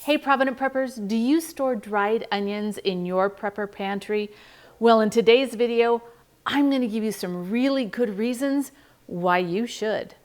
Hey Provident Preppers, do you store dried onions in your prepper pantry? Well, in today's video, I'm going to give you some really good reasons why you should.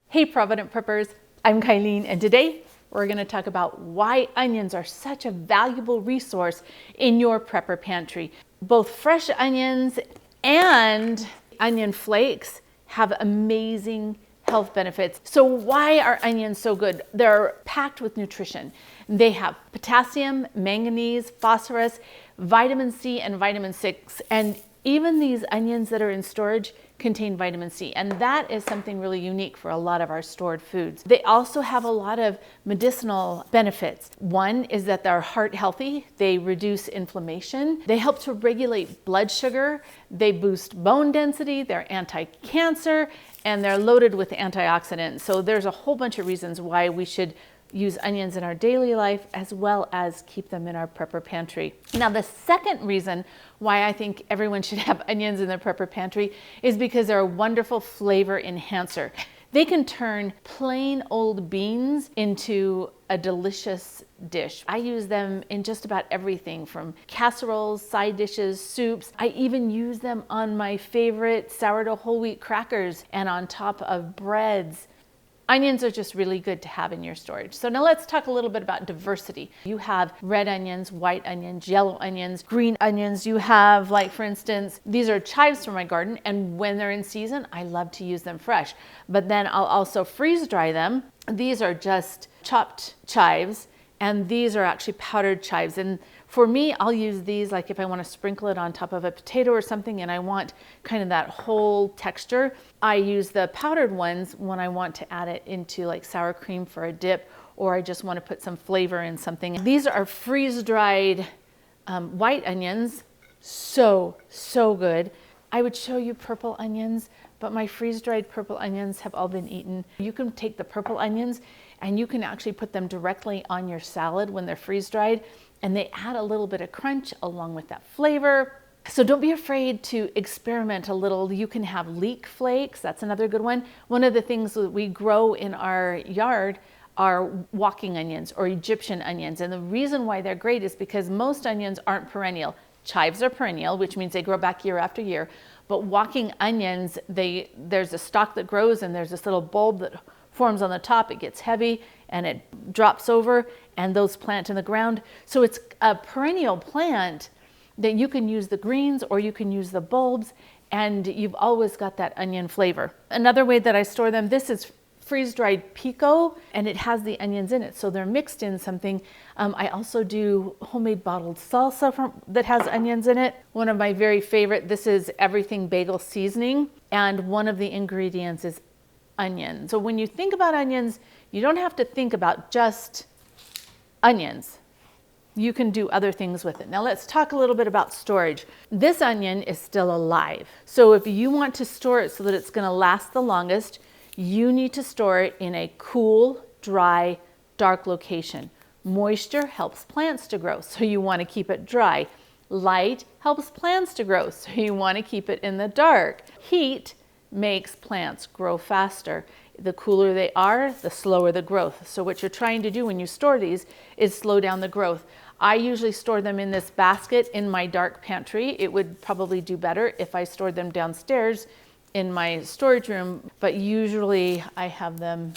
Hey Provident Preppers, I'm Kylene, and today we're going to talk about why onions are such a valuable resource in your prepper pantry. Both fresh onions and onion flakes have amazing health benefits. So why are onions so good? They're packed with nutrition. They have potassium, manganese, phosphorus, vitamin C, and vitamin 6. And even these onions that are in storage contain vitamin C, and that is something really unique for a lot of our stored foods. They also have a lot of medicinal benefits. One is that they're heart healthy, they reduce inflammation, they help to regulate blood sugar, they boost bone density, they're anti-cancer, and they're loaded with antioxidants. So there's a whole bunch of reasons why we should use onions in our daily life as well as keep them in our prepper pantry. Now, the second reason why I think everyone should have onions in their prepper pantry is because they're a wonderful flavor enhancer. They can turn plain old beans into a delicious dish. I use them in just about everything from casseroles, side dishes, soups. I even use them on my favorite sourdough whole wheat crackers and on top of breads. Onions are just really good to have in your storage. So now let's talk a little bit about diversity. You have red onions, white onions, yellow onions, green onions. You have, like for instance, these are chives from my garden, and when they're in season, I love to use them fresh. But then I'll also freeze dry them. These are just chopped chives, and these are actually powdered chives. And for me, I'll use these like if I want to sprinkle it on top of a potato or something and I want kind of that whole texture. I use the powdered ones when I want to add it into like sour cream for a dip, or I just want to put some flavor in something. These are freeze-dried white onions. So good. I would show you purple onions, but my freeze-dried purple onions have all been eaten. You can take the purple onions and you can actually put them directly on your salad when they're freeze-dried, and they add a little bit of crunch along with that flavor. So don't be afraid to experiment a little. You can have leek flakes, that's another good one. One of the things that we grow in our yard are walking onions or Egyptian onions, and the reason why they're great is because most onions aren't perennial. Chives are perennial, which means they grow back year after year, but walking onions, there's a stalk that grows and there's this little bulb that forms on the top. It gets heavy and it drops over, and those plant in the ground. So it's a perennial plant that you can use the greens or you can use the bulbs, and you've always got that onion flavor. Another way that I store them, this is freeze-dried pico, and it has the onions in it, so they're mixed in something. I also do homemade bottled salsa that has onions in it. One of my very favorite, this is everything bagel seasoning, and one of the ingredients is onion. So when you think about onions, you don't have to think about just onions. You can do other things with it. Now let's talk a little bit about storage. This onion is still alive. So if you want to store it so that it's going to last the longest, you need to store it in a cool, dry, dark location. Moisture helps plants to grow, so you want to keep it dry. Light helps plants to grow, so you want to keep it in the dark. Heat makes plants grow faster. The cooler they are, the slower the growth. So what you're trying to do when you store these is slow down the growth. I usually store them in this basket in my dark pantry. It would probably do better if I stored them downstairs in my storage room, but usually I have them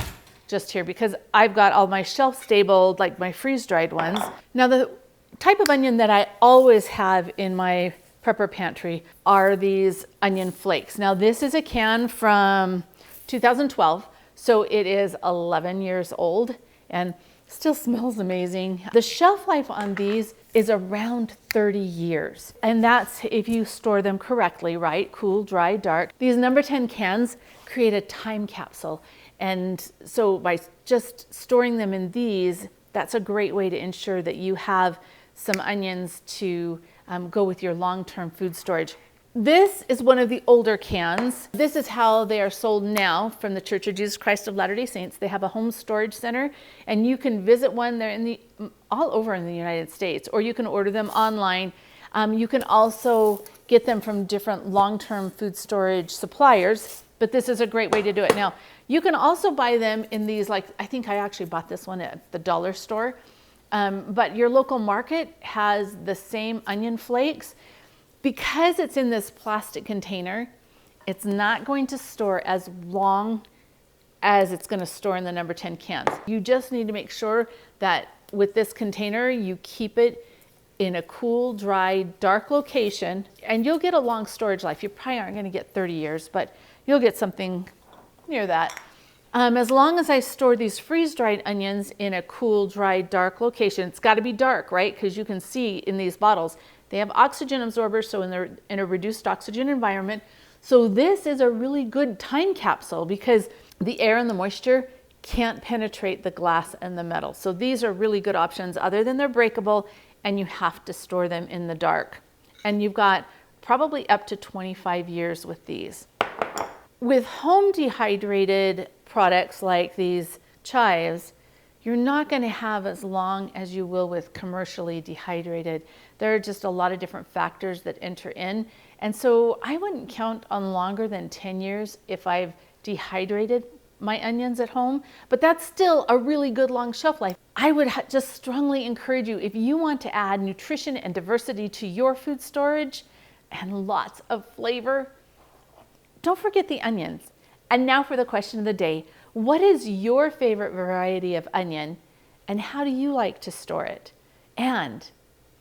just here because I've got all my shelf stable, like my freeze-dried ones. Now the type of onion that I always have in my prepper pantry are these onion flakes. Now this is a can from 2012, so it is 11 years old and still smells amazing. The shelf life on these is around 30 years, and that's if you store them correctly, right? Cool, dry, dark. These number 10 cans create a time capsule, and so by just storing them in these, that's a great way to ensure that you have some onions to go with your long-term food storage. This is one of the older cans. This is how they are sold now from the Church of Jesus Christ of Latter-day Saints. They have a home storage center, and you can visit one. They're all over in the United States, or you can order them online. You can also get them from different long-term food storage suppliers. but this is a great way to do it. Now, you can also buy them in these, like, I think I actually bought this one at the dollar store, but your local market has the same onion flakes. Because it's in this plastic container, it's not going to store as long as it's going to store in the number 10 cans. You just need to make sure that with this container, you keep it in a cool, dry, dark location, and you'll get a long storage life. You probably aren't going to get 30 years, but you'll get something near that. As long as I store these freeze-dried onions in a cool, dry, dark location, it's got to be dark, right? Because you can see in these bottles, they have oxygen absorbers, so they're in a reduced oxygen environment. So this is a really good time capsule because the air and the moisture can't penetrate the glass and the metal. So these are really good options other than they're breakable, and you have to store them in the dark. And you've got probably up to 25 years with these. With home dehydrated products like these chives, you're not going to have as long as you will with commercially dehydrated. There are just a lot of different factors that enter in. And so I wouldn't count on longer than 10 years if I've dehydrated my onions at home, but that's still a really good long shelf life. I would just strongly encourage you, if you want to add nutrition and diversity to your food storage and lots of flavor, don't forget the onions. And now for the question of the day. What is your favorite variety of onion and how do you like to store it? And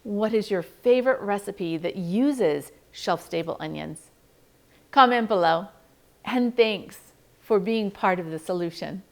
what is your favorite recipe that uses shelf-stable onions? Comment below. And thanks for being part of the solution.